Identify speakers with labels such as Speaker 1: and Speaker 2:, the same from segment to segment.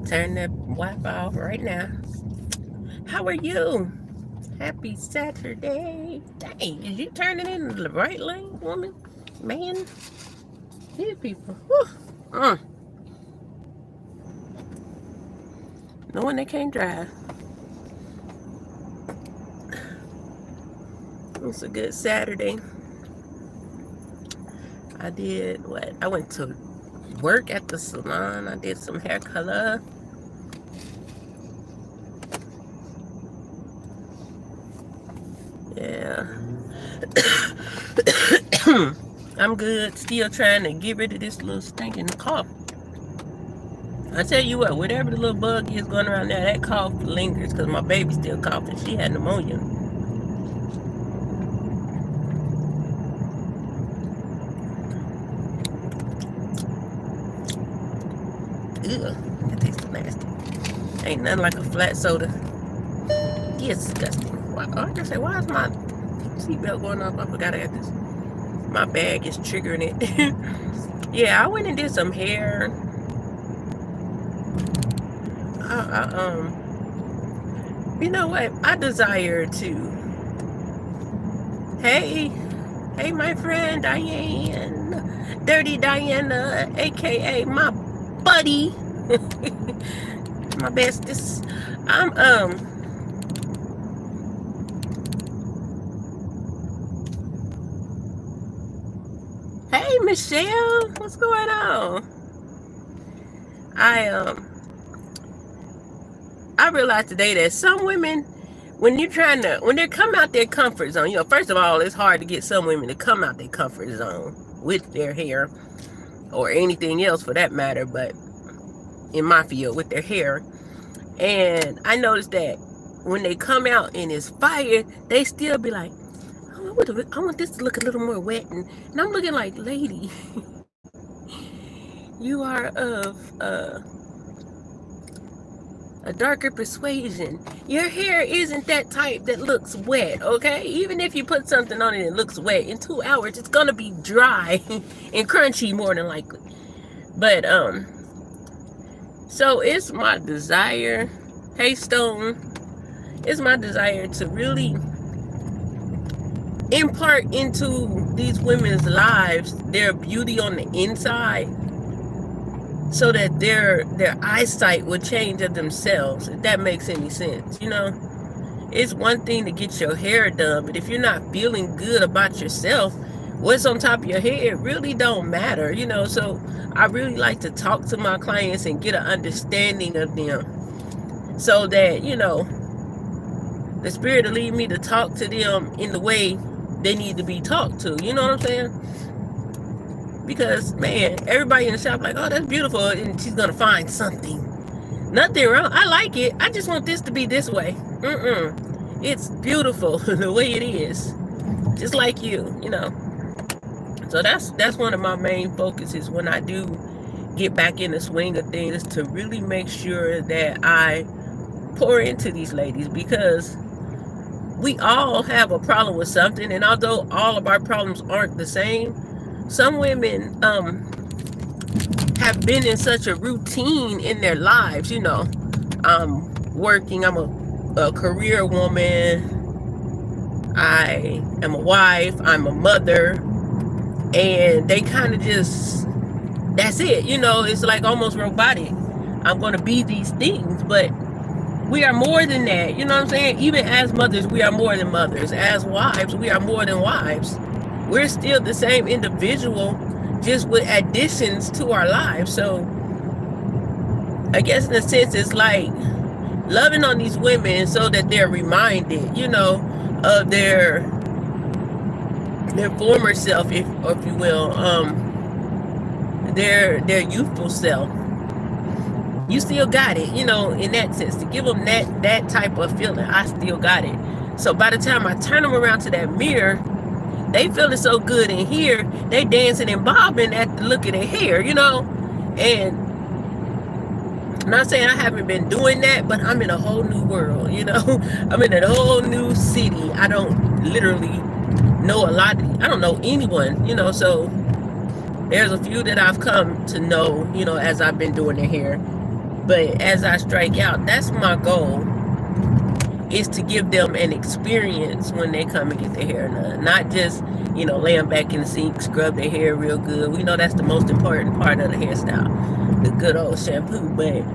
Speaker 1: Turn that Wi-Fi off right now. How are you? Happy Saturday. Dang, is you turning in the right lane, woman? Man, these people. Knowing they can't drive. It's a good Saturday. I did what? I went to work at the salon. I did some hair color. Yeah. I'm good. Still trying to get rid of this little stinking cough. I tell you what, whatever the little bug is going around there, that cough lingers because my baby's still coughing. She had pneumonia. Ugh, that tastes nasty. Ain't nothing like a flat soda. It's disgusting. Why, I just say, why is my seatbelt going off? I forgot I had this. My bag is triggering it. Yeah, I went and did some hair. You know what? I desire to. Hey, my friend Diane, Dirty Diana, aka my buddy, my bestest. Hey Michelle, what's going on? I realized today that some women, when they come out their comfort zone, first of all, it's hard to get some women to come out their comfort zone with their hair or anything else for that matter, but in my field with their hair. And I noticed that when they come out and it's fire, they still be like, I want this to look a little more wet. And I'm looking like, lady, you are of a darker persuasion. Your hair isn't that type that looks wet, okay? Even if you put something on it that looks wet, in 2 hours, it's gonna be dry and crunchy more than likely. But, so it's my desire, hey Stone, it's my desire to really impart into these women's lives their beauty on the inside, so that their eyesight will change of themselves, if that makes any sense. It's one thing to get your hair done, but if you're not feeling good about yourself, what's on top of your head really don't matter. So I really like to talk to my clients and get an understanding of them, so that the spirit will lead me to talk to them in the way they need to be talked to. You know what I'm saying? Because, man, everybody in the shop like, oh, that's beautiful, and she's going to find something. Nothing wrong. I like it. I just want this to be this way. It's beautiful the way it is. Just like you. So that's one of my main focuses when I do get back in the swing of things, to really make sure that I pour into these ladies, because we all have a problem with something, and although all of our problems aren't the same, some women have been in such a routine in their lives. I'm working, I'm a career woman, I am a wife, I'm a mother, and they kind of just, that's it. It's like almost robotic. I'm going to be these things, but we are more than that. You know what I'm saying? Even as mothers, we are more than mothers. As wives, we are more than wives. We're still the same individual, just with additions to our lives. So I guess in a sense, it's like loving on these women so that they're reminded, of their former self, if you will, their youthful self. You still got it, in that sense, to give them that type of feeling. I still got it. So by the time I turn them around to that mirror, they feeling so good in here, they dancing and bobbing at the look of their hair, you know? And I'm not saying I haven't been doing that, but I'm in a whole new world, you know? I'm in a whole new city. I don't literally know a lot. I don't know anyone, you know? So there's a few that I've come to know, you know, as I've been doing their hair. But as I strike out, that's my goal, is to give them an experience when they come and get their hair done. Not just, you know, lay them back in the sink, scrub their hair real good. We know that's the most important part of the hairstyle, the good old shampoo. But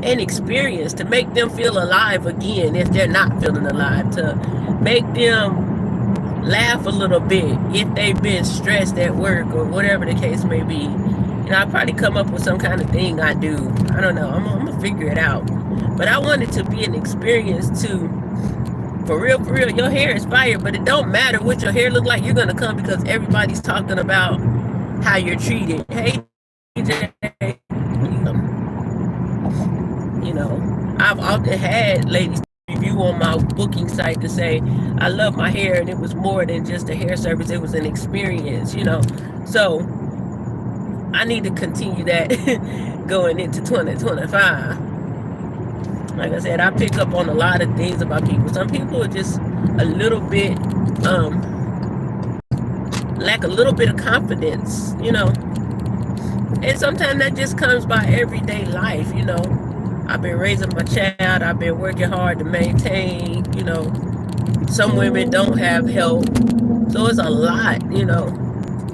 Speaker 1: an experience to make them feel alive again if they're not feeling alive, to make them laugh a little bit if they've been stressed at work or whatever the case may be. You know, I'll probably come up with some kind of thing I do. I don't know. I'm gonna figure it out. But I want it to be an experience too. For real, your hair is fire, but it don't matter what your hair look like. You're gonna come because everybody's talking about how you're treated. Hey, DJ, you know, I've often had ladies review on my booking site to say, I love my hair, and it was more than just a hair service. It was an experience, you know. So I need to continue that going into 2025. Like I said, I pick up on a lot of things about people. Some people are just a little bit, lack a little bit of confidence, you know. And sometimes that just comes by everyday life, you know. I've been raising my child. I've been working hard to maintain, you know. Some women don't have help. So it's a lot, you know.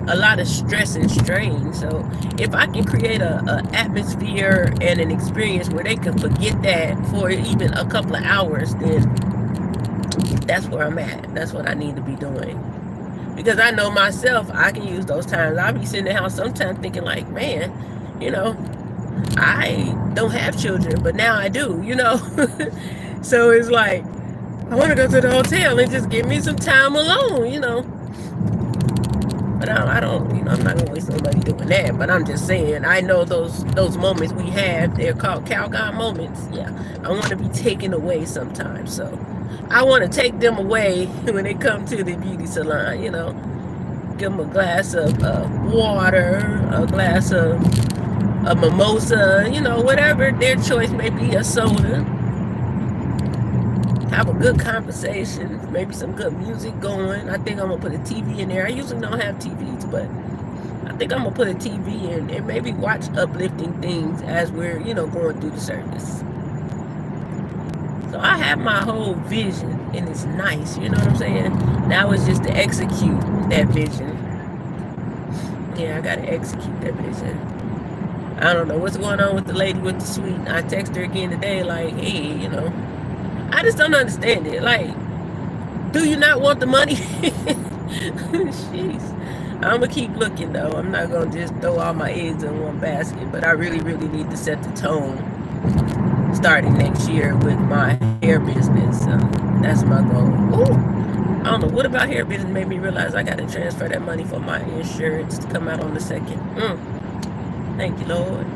Speaker 1: A lot of stress and strain. So if I can create a atmosphere and an experience where they can forget that for even a couple of hours, then that's where I'm at. That's what I need to be doing. Because I know myself, I can use those times. I'll be sitting in the house sometimes thinking like, man, you know, I don't have children, but now I do, you know. So it's like, I want to go to the hotel and just give me some time alone, you know. But I don't, you know, I'm not gonna waste nobody doing that. But I'm just saying, I know those moments we have, they're called Calgon moments. Yeah, I want to be taken away sometimes. So I want to take them away when they come to the beauty salon. You know, give them a glass of water, a glass of a mimosa, you know, whatever their choice may be, a soda. Have a good conversation, maybe some good music going. I think I'm gonna put a TV in there. I usually don't have TVs, but I think I'm gonna put a TV in and maybe watch uplifting things as we're, you know, going through the service. So I have my whole vision, and it's nice, you know what I'm saying? Now it's just to execute that vision. Yeah, I gotta execute that vision. I don't know what's going on with the lady with the suite. I text her again today, like, hey, you know, I just don't understand it. Like, do you not want the money? Jeez. I'm going to keep looking, though. I'm not going to just throw all my eggs in one basket. But I really, really need to set the tone starting next year with my hair business. That's my goal. Ooh, I don't know. What about hair business made me realize I got to transfer that money for my insurance to come out on the 2nd. Thank you, Lord.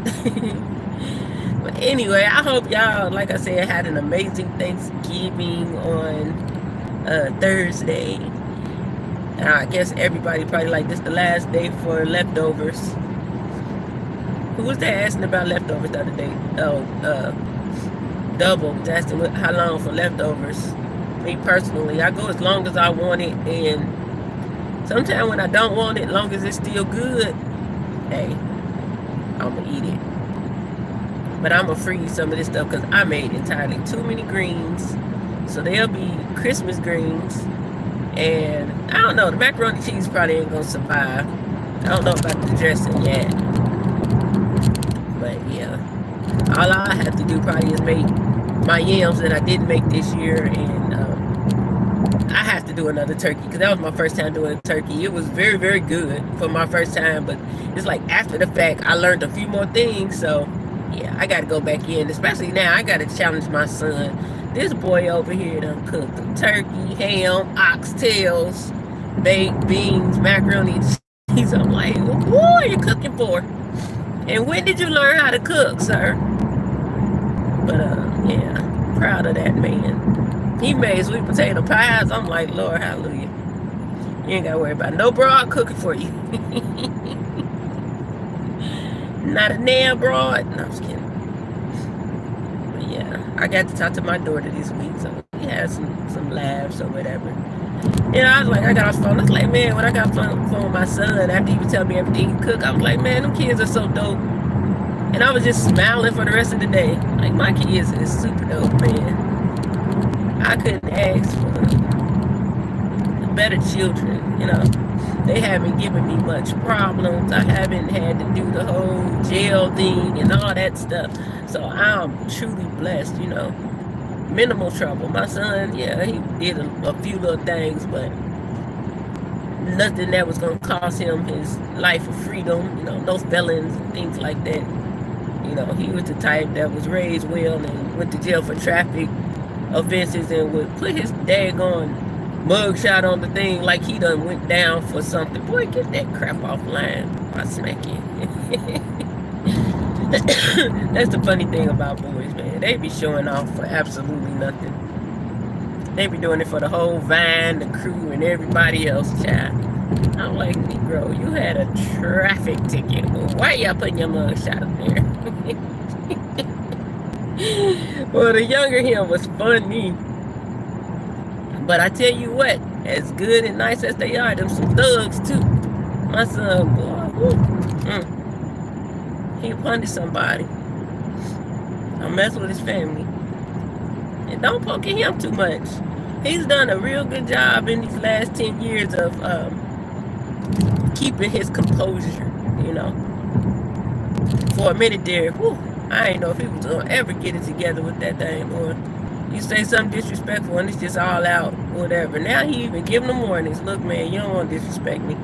Speaker 1: But anyway, I hope y'all, like I said, had an amazing Thanksgiving on Thursday. And I guess everybody probably like this the last day for leftovers. Who was that asking about leftovers the other day? Oh, Double was asking how long for leftovers. Me personally, I go as long as I want it, and sometimes when I don't want it, as long as it's still good, hey, I'm gonna eat it. But I'm gonna freeze some of this stuff because I made entirely too many greens. So they'll be Christmas greens. And I don't know, the macaroni and cheese probably ain't gonna survive. I don't know about the dressing yet. But yeah, all I have to do probably is make my yams that I didn't make this year. And I have to do another turkey because that was my first time doing a turkey. It was very, very good for my first time. But it's like after the fact, I learned a few more things. So yeah, I got to go back in, especially now. I got to challenge my son. This boy over here done cooked turkey, ham, oxtails, baked beans, macaroni and cheese. I'm like, what are you cooking for? And when did you learn how to cook, sir? But yeah, proud of that man. He made sweet potato pies. I'm like, Lord, hallelujah. You ain't gotta worry about it. No broad cooking for you. Not a nail broad. No, I'm just kidding. But yeah, I got to talk to my daughter this week, so we had some laughs or whatever. I was like, I got off the phone. I was like, man, when I got off the phone with my son, after he would tell me everything he cook, I was like, man, them kids are so dope. And I was just smiling for the rest of the day. Like, my kids is super dope, man. I couldn't ask for better children, They haven't given me much problems. I haven't had to do the whole jail thing and all that stuff. So I'm truly blessed, Minimal trouble. My son, yeah, he did a few little things, but nothing that was going to cost him his life of freedom, no felons and things like that. He was the type that was raised well and went to jail for traffic offenses and would put his daggone mugshot on the thing like he done went down for something. Boy, get that crap offline. I smack you. That's the funny thing about boys, man. They be showing off for absolutely nothing. They be doing it for the whole Vine, the crew, and everybody else, child. I'm like, Negro, you had a traffic ticket. Well, why y'all putting your mugshot up there? Well, the younger him was funny. But I tell you what, as good and nice as they are, them some thugs too. My son, boy, he punished somebody. Don't mess with his family. And don't poke at him too much. He's done a real good job in these last 10 years of keeping his composure, For a minute there, I ain't know if he was going to ever get it together with that thing, or you say something disrespectful and it's just all out, whatever. Now he even giving them warnings. Look, man, you don't want to disrespect me.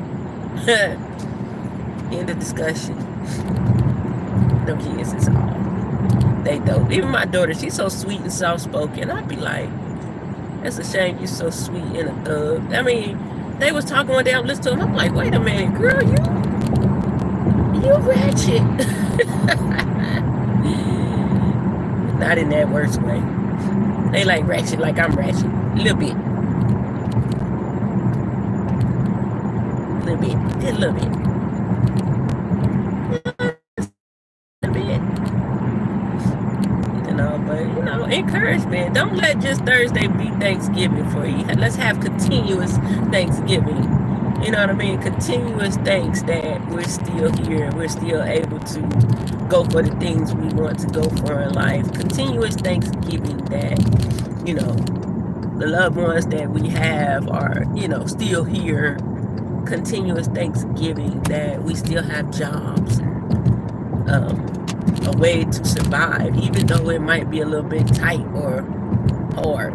Speaker 1: End of discussion. Them kids is all. They dope. Even my daughter, she's so sweet and soft-spoken. I'd be like, that's a shame you're so sweet and a thug. I mean, they was talking one day, I'm listening to them. I'm like, wait a minute, girl, you ratchet. Not in that worst way. They like ratchet like I'm ratchet. A little bit. Just a little bit. But, encouragement. Don't let just Thursday be Thanksgiving for you. Let's have continuous Thanksgiving. You know what I mean? Continuous thanks that we're still here. We're still able to go for the things we want to go for in life. Continuous Thanksgiving that, the loved ones that we have are, still here. Continuous Thanksgiving that we still have jobs. A way to survive, even though it might be a little bit tight or hard,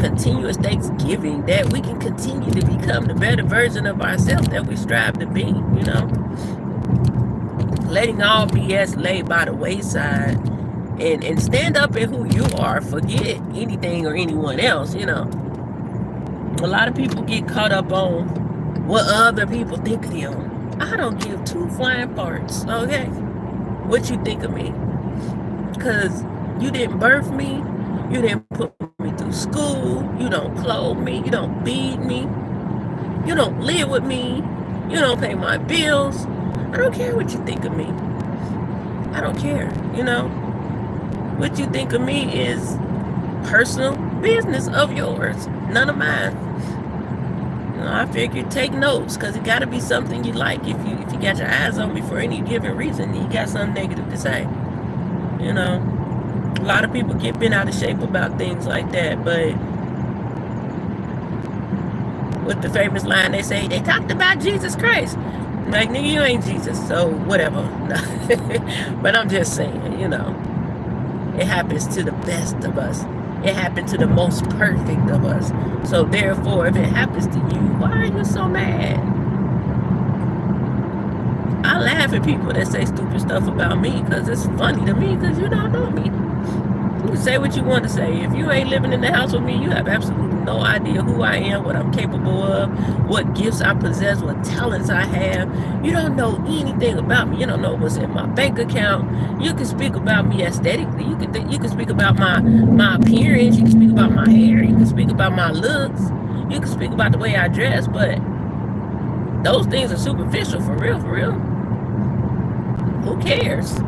Speaker 1: Continuous Thanksgiving that we can continue to become the better version of ourselves that we strive to be, Letting all BS lay by the wayside and stand up in who you are. Forget anything or anyone else, A lot of people get caught up on what other people think of them. I don't give two flying parts, okay? What you think of me? Because you didn't birth me, you didn't put me through school, you don't clothe me, you don't feed me, you don't live with me, you don't pay my bills. I don't care what you think of me. I don't care, What you think of me is personal business of yours, none of mine. I figured take notes, because it got to be something you like. If you got your eyes on me for any given reason, you got something negative to say. A lot of people get bent out of shape about things like that, but with the famous line they say, they talked about Jesus Christ. Like, nigga, you ain't Jesus, so whatever. But I'm just saying, it happens to the best of us. It happened to the most perfect of us. So therefore, if it happens to you, why are you so mad? I laugh at people that say stupid stuff about me because it's funny to me because you don't know me. You can say what you want to say. If you ain't living in the house with me, you have absolutely no idea who I am, what I'm capable of, what gifts I possess, what talents I have. You don't know anything about me. You don't know what's in my bank account. You can speak about me aesthetically. You can speak about my appearance. You can speak about my hair. You can speak about my looks. You can speak about the way I dress, but those things are superficial, for real, for real. Who cares?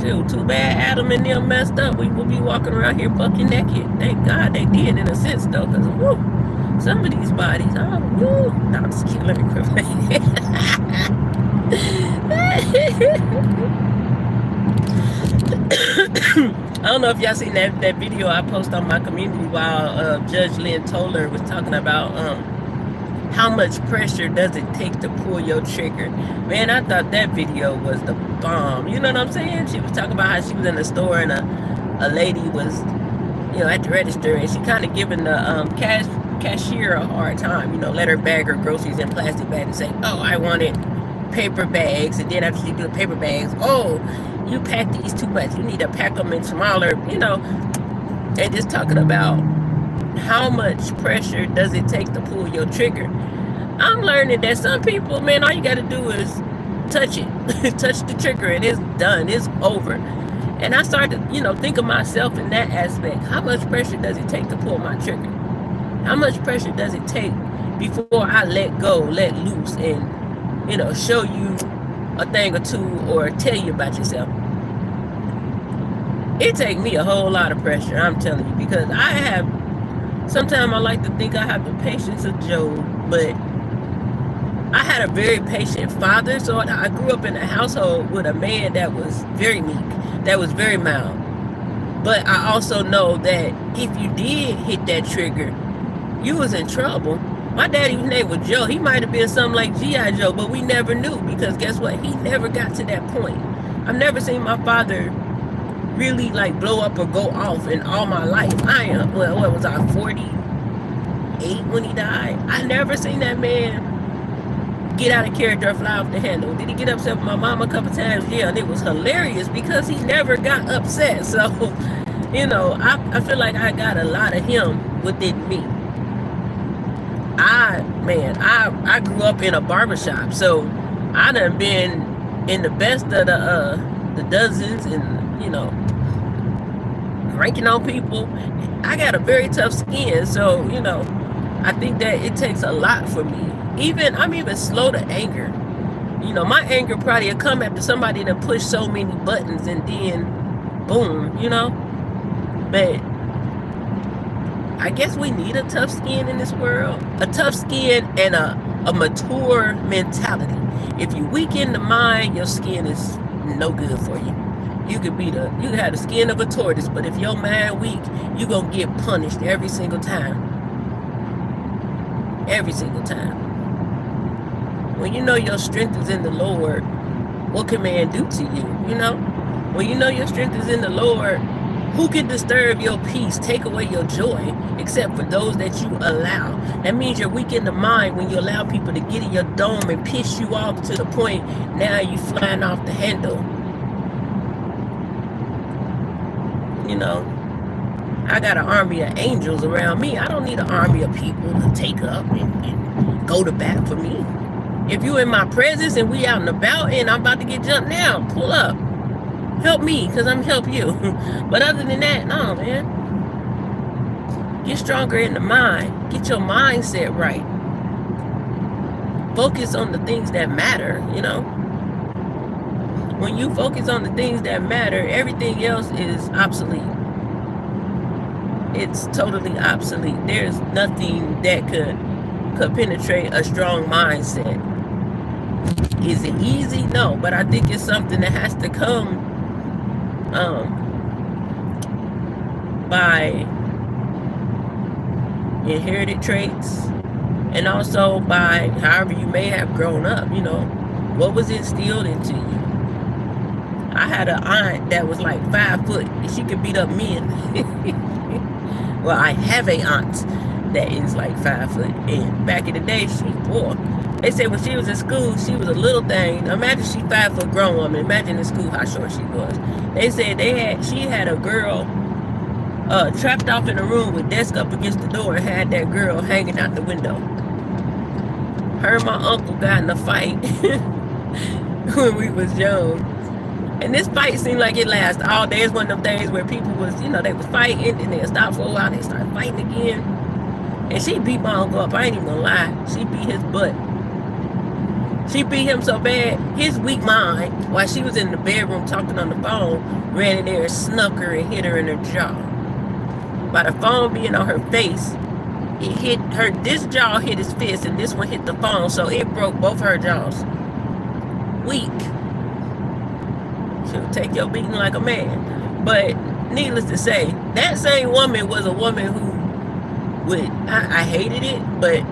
Speaker 1: Shoot, too bad Adam and them messed up. We will be walking around here bucking naked. Thank God they did, in a sense, though, because some of these bodies, no, I'm just kidding. Let me quit. I don't know if y'all seen that video I posted on my community while Judge Lynn Toller was talking about how much pressure does it take to pull your trigger. Man, I thought that video was the bomb. You know what I'm saying? She was talking about how she was in the store and a lady was, at the register, and she kind of giving the cashier a hard time. Let her bag her groceries in plastic bags and say, oh, I wanted paper bags. And then after she do the paper bags, oh, you pack these too much. You need to pack them in smaller, and just talking about how much pressure does it take to pull your trigger. I'm learning that some people, man, all you got to do is touch it, touch the trigger, and it's done. It's over. And I started to, think of myself in that aspect. How much pressure does it take to pull my trigger? How much pressure does it take before I let go, let loose, and, show you a thing or two or tell you about yourself? It takes me a whole lot of pressure, I'm telling you, because sometimes I like to think I have the patience of Job, but I had a very patient father, so I grew up in a household with a man that was very meek, that was very mild. But I also know that if you did hit that trigger, you was in trouble. My daddy's name was Joe. He might have been something like G.I. Joe, but we never knew, because guess what? He never got to that point. I've never seen my father really blow up or go off in all my life. What was I, 48 when he died? I never seen that man get out of character or fly off the handle. Did he get upset with my mom a couple times? Yeah, and it was hilarious because he never got upset. So, I feel like I got a lot of him within me. I grew up in a barbershop, so I done been in the best of the dozens and, ranking on people. I got a very tough skin, so, I think that it takes a lot for me. I'm even slow to anger. My anger probably will come after somebody that pushed so many buttons and then boom, But I guess we need a tough skin in this world. A tough skin and a mature mentality. If you weaken the mind, your skin is no good for you. You could have the skin of a tortoise, but if your mind weak, you're gonna get punished every single time. Every single time. When you know your strength is in the Lord, what can man do to you? When you know your strength is in the Lord, who can disturb your peace, take away your joy, except for those that you allow? That means you're weak in the mind when you allow people to get in your dome and piss you off to the point now you flying off the handle. I got an army of angels around me. I don't need an army of people to take up and go to bat for me. If you in my presence and we out and about and I'm about to get jumped now, pull up. Help me, because I'm help you. But other than that, no, man. Get stronger in the mind. Get your mindset right. Focus on the things that matter, When you focus on the things that matter, everything else is obsolete. It's totally obsolete. There's nothing that could penetrate a strong mindset. Is it easy? No, but I think it's something that has to come by inherited traits, and also by however you may have grown up. What was instilled into you. I had an aunt that was like 5 foot, and she could beat up men. Well, I have a aunt that is like 5 foot, and back in the day, They said when she was in school, she was a little thing. Imagine she 5 foot grown woman. Imagine in school how short she was. They said she had a girl trapped off in a room with desk up against the door and had that girl hanging out the window. Her and my uncle got in a fight when we was young. And this fight seemed like it lasted all day. It's one of them things where people was, they was fighting and they'd stop for a while and they started fighting again. And she beat my uncle up. I ain't even gonna lie. She beat his butt. She beat him so bad, his weak mind, while she was in the bedroom talking on the phone, ran in there and snuck her and hit her in her jaw. By the phone being on her face, it hit her, this jaw hit his fist and this one hit the phone, so it broke both her jaws. Weak. She'll take your beating like a man. But needless to say, that same woman was a woman who I hated it, but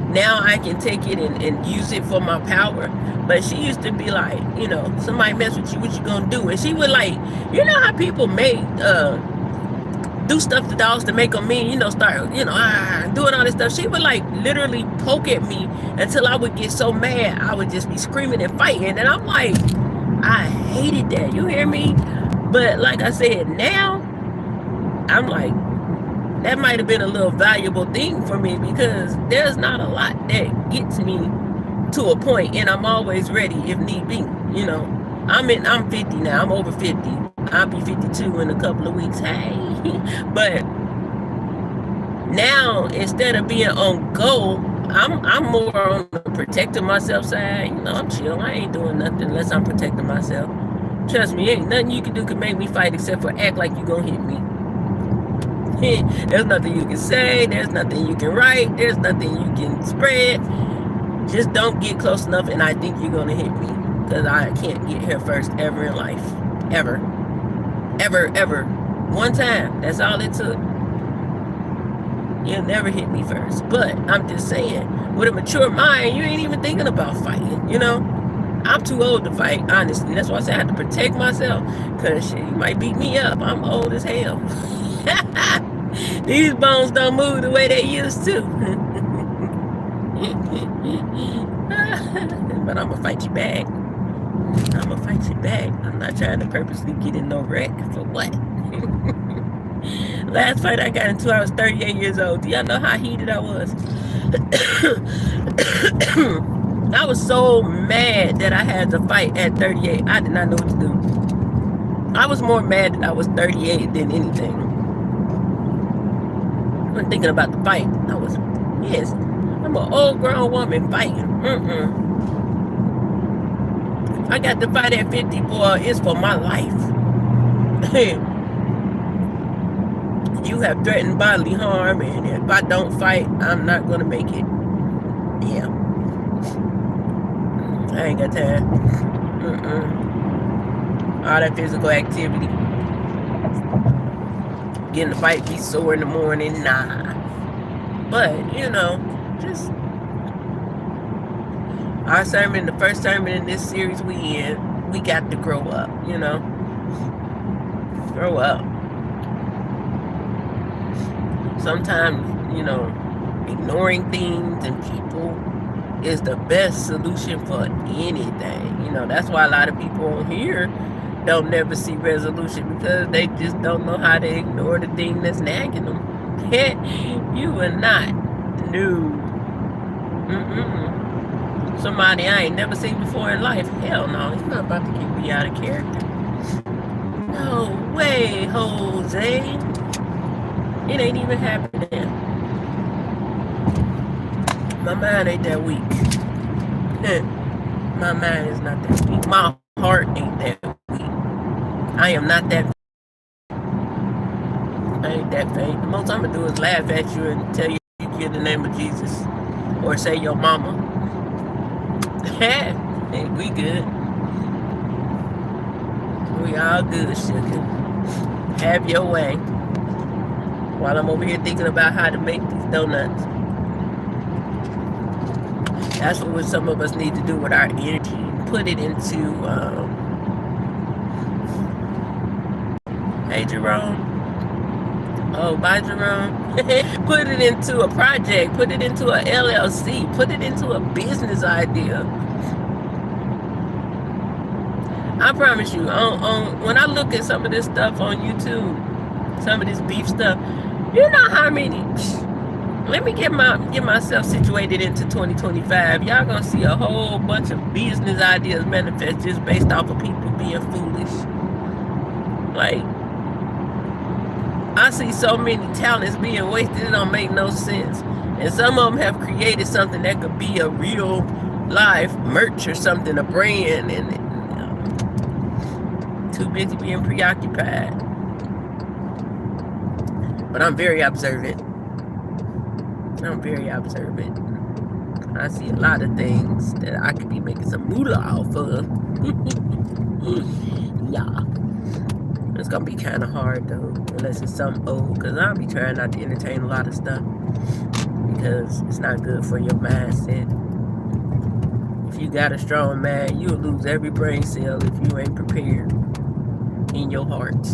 Speaker 1: now I can take it and use it for my power. But she used to be like, somebody mess with you, what you gonna do? And she would like, how people do stuff to dogs to make them mean, start, doing all this stuff. She would like literally poke at me until I would get so mad, I would just be screaming and fighting. And I'm like, I hated that, you hear me? But like I said, now, I'm like, that might have been a little valuable thing for me because there's not a lot that gets me to a point, and I'm always ready if need be. I'm 50 now. I'm over 50. I'll be 52 in a couple of weeks. Hey, but now instead of being on go, I'm more on the protecting myself side. I'm chill. I ain't doing nothing unless I'm protecting myself. Trust me, ain't nothing you can do can make me fight except for act like you gonna hit me. There's nothing you can say, there's nothing you can write, there's nothing you can spread. Just don't get close enough and I think you're gonna hit me, because I can't get here first ever in life. Ever. One time, that's all it took. You'll never hit me first. But I'm just saying, with a mature mind, you ain't even thinking about fighting, I'm too old to fight, honestly. That's why I say I have to protect myself, because shit, you might beat me up. I'm old as hell. These bones don't move the way they used to. But I'm gonna fight you back. I'm not trying to purposely get in no wreck. For what? Last fight I got into, I was 38 years old. Do y'all know how heated I was? I was so mad that I had to fight at 38. I did not know what to do. I was more mad that I was 38 than anything. I'm thinking about the fight. I'm an old grown woman fighting. I got to fight at 50, boy, it's for my life. You have threatened bodily harm, and if I don't fight, I'm not gonna make it. Yeah. I ain't got time. All that physical activity. Getting to fight, be sore in the morning, nah. But, just our sermon, the first sermon in this series we in, we got to grow up, Grow up. Sometimes, ignoring things and people is the best solution for anything. That's why a lot of people on here don't never see resolution, because they just don't know how to ignore the thing that's nagging them. You are not new. Somebody I ain't never seen before in life. Hell no, he's not about to get me out of character. No way, Jose. It ain't even happening. My mind ain't that weak. My mind is not that weak. My heart ain't that weak. I am not that. I ain't that faint. The most I'm gonna do is laugh at you and tell you in the name of Jesus, or say your mama. Hey, we good. We all good, sugar. Have your way. While I'm over here thinking about how to make these donuts. That's what some of us need to do with our energy. Put it into, hey Jerome, Oh, by Jerome. Put it into a project, put it into a LLC, put it into a business idea. I promise you, when I look at some of this stuff on YouTube, some of this beef stuff, you know how many. Let me get myself situated into 2025. Y'all gonna see a whole bunch of business ideas manifest just based off of people being foolish. Like, I see so many talents being wasted, it don't make no sense. And some of them have created something that could be a real life merch or something, a brand, and too busy being preoccupied. But I'm very observant. I see a lot of things that I could be making some moolah off of. Yeah. It's gonna be kind of hard though, unless it's something old, because I'll be trying not to entertain a lot of stuff because it's not good for your mindset. If you got a strong mind, you'll lose every brain cell if you ain't prepared in your heart.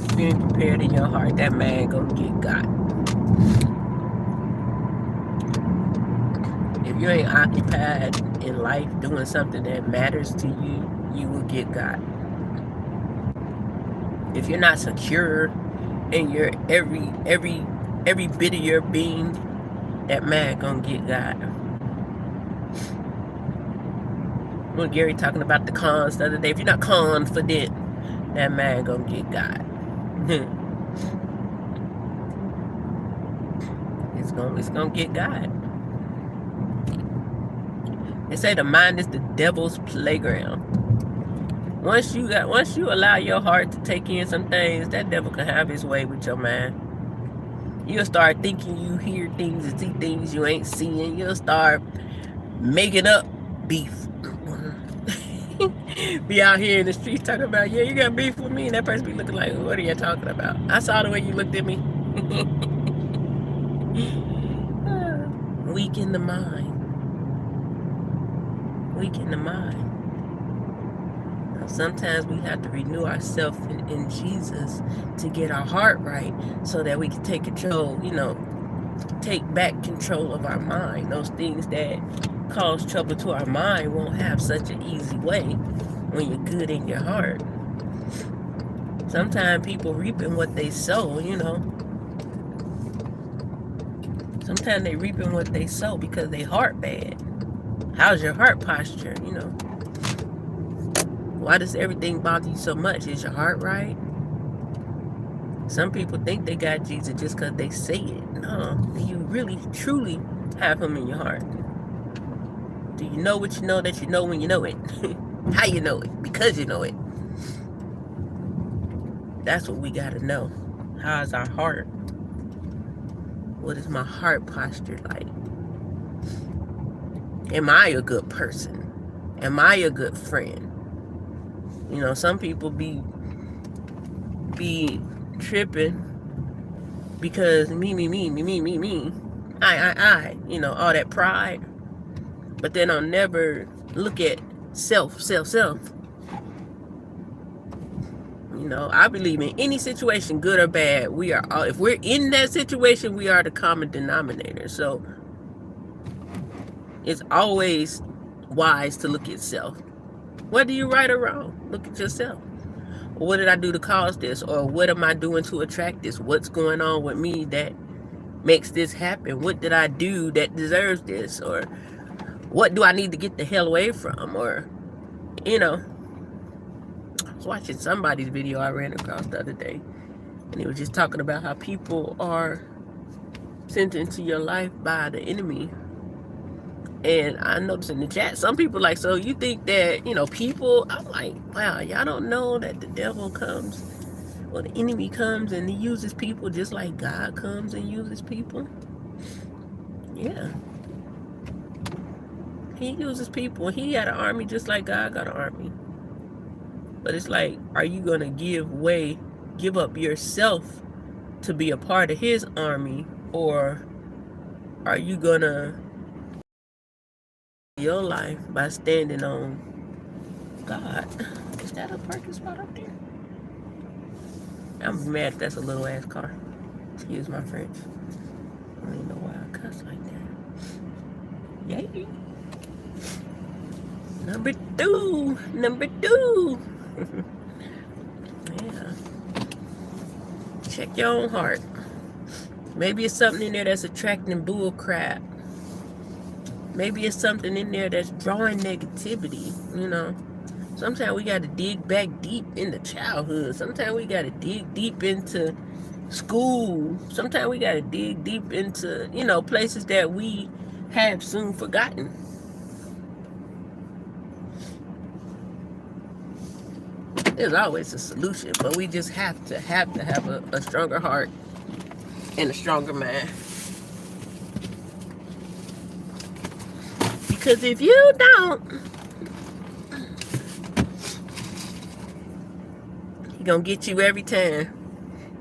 Speaker 1: If you ain't prepared in your heart, that man gonna get got. If you ain't occupied in life doing something that matters to you, you will get got. If you're not secure in your every bit of your being, that man gonna get got. When Gary talking about the cons the other day, if you're not confident, that man gonna get got. It's gonna get got. They say the mind is the devil's playground. Once you allow your heart to take in some things, that devil can have his way with your mind. You'll start thinking you hear things and see things you ain't seeing. You'll start making up beef. Be out here in the streets talking about, yeah, you got beef with me, and that person be looking like, what are you talking about? I saw the way you looked at me. Weak in the mind. Weak in the mind. Sometimes we have to renew ourselves in Jesus to get our heart right so that we can take control, take back control of our mind. Those things that cause trouble to our mind won't have such an easy way when you're good in your heart. Sometimes people reaping what they sow, Sometimes they reaping what they sow because they heart bad. How's your heart posture, Why does everything bother you so much? Is your heart right? Some people think they got Jesus just because they say it. No, you really, truly have him in your heart. Do you know what you know that you know when you know it? How you know it? Because you know it. That's what we got to know. How is our heart? What is my heart posture like? Am I a good person? Am I a good friend? Some people be tripping because me, I, all that pride. But then I'll never look at self. I believe in any situation, good or bad, we are all, if we're in that situation, we are the common denominator. So it's always wise to look at self. Whether you're right or wrong, look at yourself. What did I do to cause this? Or what am I doing to attract this? What's going on with me that makes this happen? What did I do that deserves this? Or what do I need to get the hell away from? Or, I was watching somebody's video I ran across the other day, and he was just talking about how people are sent into your life by the enemy. And I noticed in the chat, some people like, so you think that, people, I'm like, wow, y'all don't know that the devil comes, or the enemy comes and he uses people just like God comes and uses people? Yeah. He uses people. He had an army just like God got an army. But it's like, are you going to give up yourself to be a part of his army? Or are you going to your life by standing on God? Is that a parking spot up there? I'm mad that's a little ass car. Excuse my French. I don't even know why I cuss like that. Yay. Number two. Yeah. Check your own heart. Maybe it's something in there that's attracting bull crap. Maybe it's something in there that's drawing negativity, you know. Sometimes we got to dig back deep into childhood. Sometimes we got to dig deep into school. Sometimes we got to dig deep into, you know, places that we have soon forgotten. There's always a solution, but we just have to have a stronger heart and a stronger mind. Because if you don't, he gonna get you every time.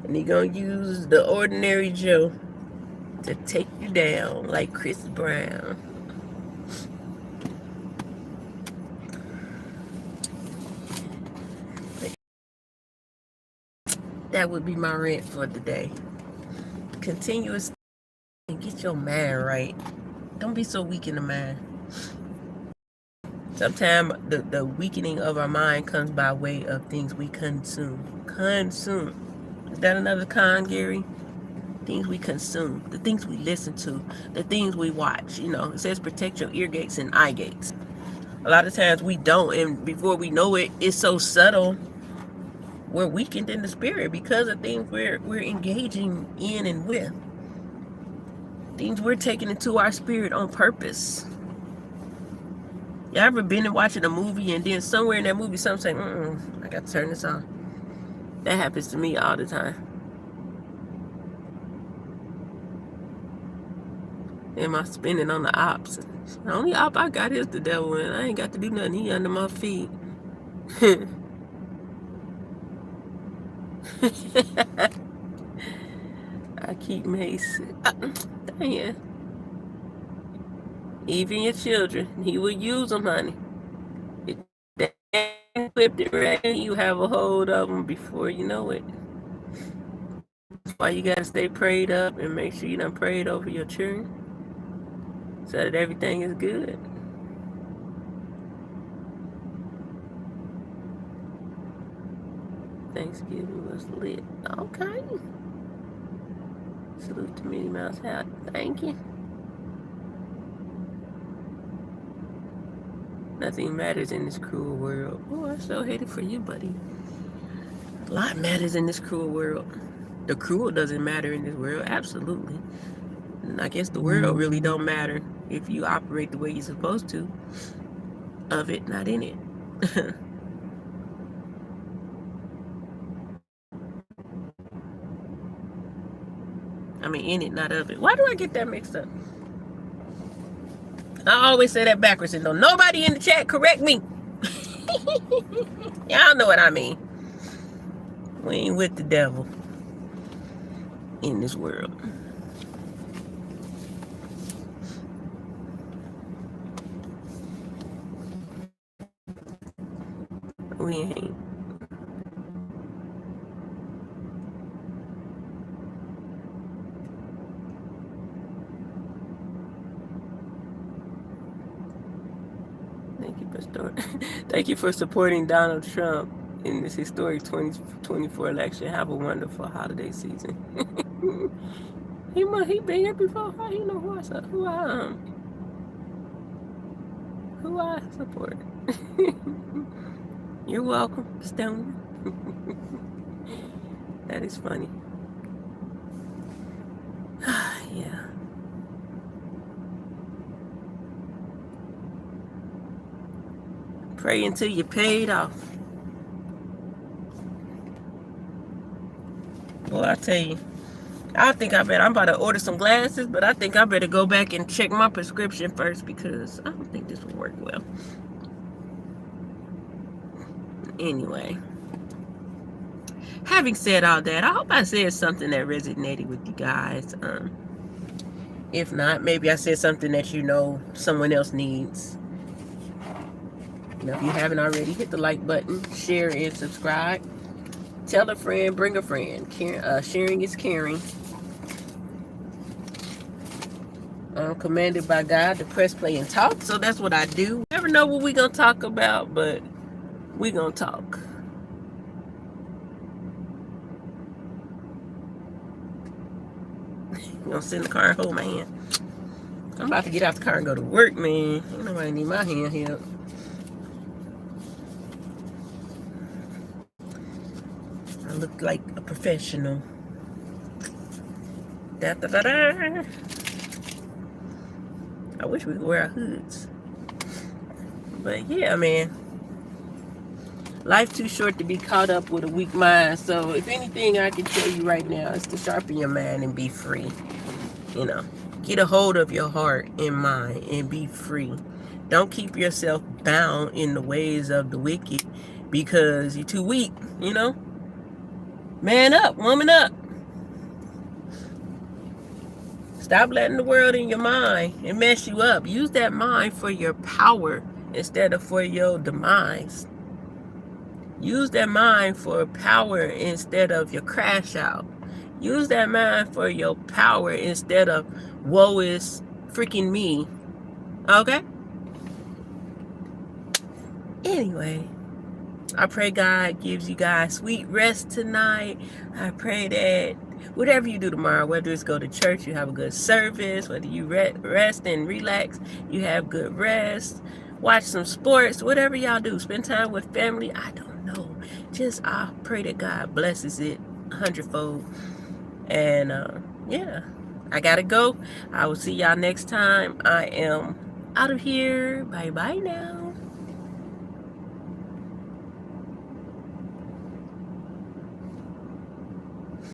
Speaker 1: And he gonna use the ordinary Joe to take you down like Chris Brown. That would be my rant for the day. Continuous and get your mind right. Don't be so weak in the mind. Sometimes the weakening of our mind comes by way of things we consume. Consume. Is that another con, Gary? Things we consume. The things we listen to. The things we watch. You know, it says protect your ear gates and eye gates. A lot of times we don't, and before we know it, it's so subtle. We're weakened in the spirit because of things we're engaging in and with. Things we're taking into our spirit on purpose. You ever been and watching a movie and then somewhere in that movie something saying, I got to turn this on. That happens to me all the time. Am I spinning on the ops? The only op I got is the devil, and I ain't got to do nothing. He under my feet. I keep Mace. Dang. Even your children, he will use them, honey. If they ain't equipped and ready, you have a hold of them before you know it. That's why you gotta stay prayed up and make sure you done prayed over your children so that everything is good. Thanksgiving was lit. Okay. Salute to Minnie Mouse Hat. Thank you. Nothing matters in this cruel world. Oh, I so hate it for you, buddy. A lot matters in this cruel world. The cruel doesn't matter in this world. Absolutely. And I guess the world really don't matter if you operate the way you're supposed to. Of it, not in it. I mean, in it, not of it. Why do I get that mixed up? I always say that backwards, and though nobody in the chat correct me. Y'all know what I mean. We ain't with the devil in this world. We ain't. Thank you for supporting Donald Trump in this historic 2024 election. Have a wonderful holiday season. he been here before. How he know who I support? You're welcome, Stone. That is funny. Yeah. Pray until you're paid off. Well, I tell you, I'm about to order some glasses, but I think I better go back and check my prescription first because I don't think this will work well. Anyway, having said all that, I hope I said something that resonated with you guys. If not, maybe I said something that you know someone else needs. You know, if you haven't already, hit the like button, share, and subscribe. Tell a friend, bring a friend. Sharing is caring. I'm commanded by God to press play and talk, so that's what I do. Never know what we're going to talk about, but we're going to talk. I'm going to sit in the car and hold my hand. I'm about to get out the car and go to work, man. Ain't nobody need my hand held. I look like a professional. Da, da, da, da. I wish we could wear our hoods. But yeah, man. Life too short to be caught up with a weak mind. So if anything I can tell you right now is to sharpen your mind and be free. You know, get a hold of your heart and mind and be free. Don't keep yourself bound in the ways of the wicked because you're too weak, you know. Man up, woman up. Stop letting the world in your mind and mess you up. Use that mind for your power instead of for your demise. Use that mind for power instead of your crash out. Use that mind for your power instead of woe is freaking me. Okay? Anyway, I pray God gives you guys sweet rest tonight. I pray that whatever you do tomorrow, whether it's go to church, you have a good service, whether you rest and relax, you have good rest, watch some sports, whatever y'all do, spend time with family, I don't know. Just I pray that God blesses it 100-fold. And yeah, I gotta go. I will see y'all next time. I am out of here. Bye bye now.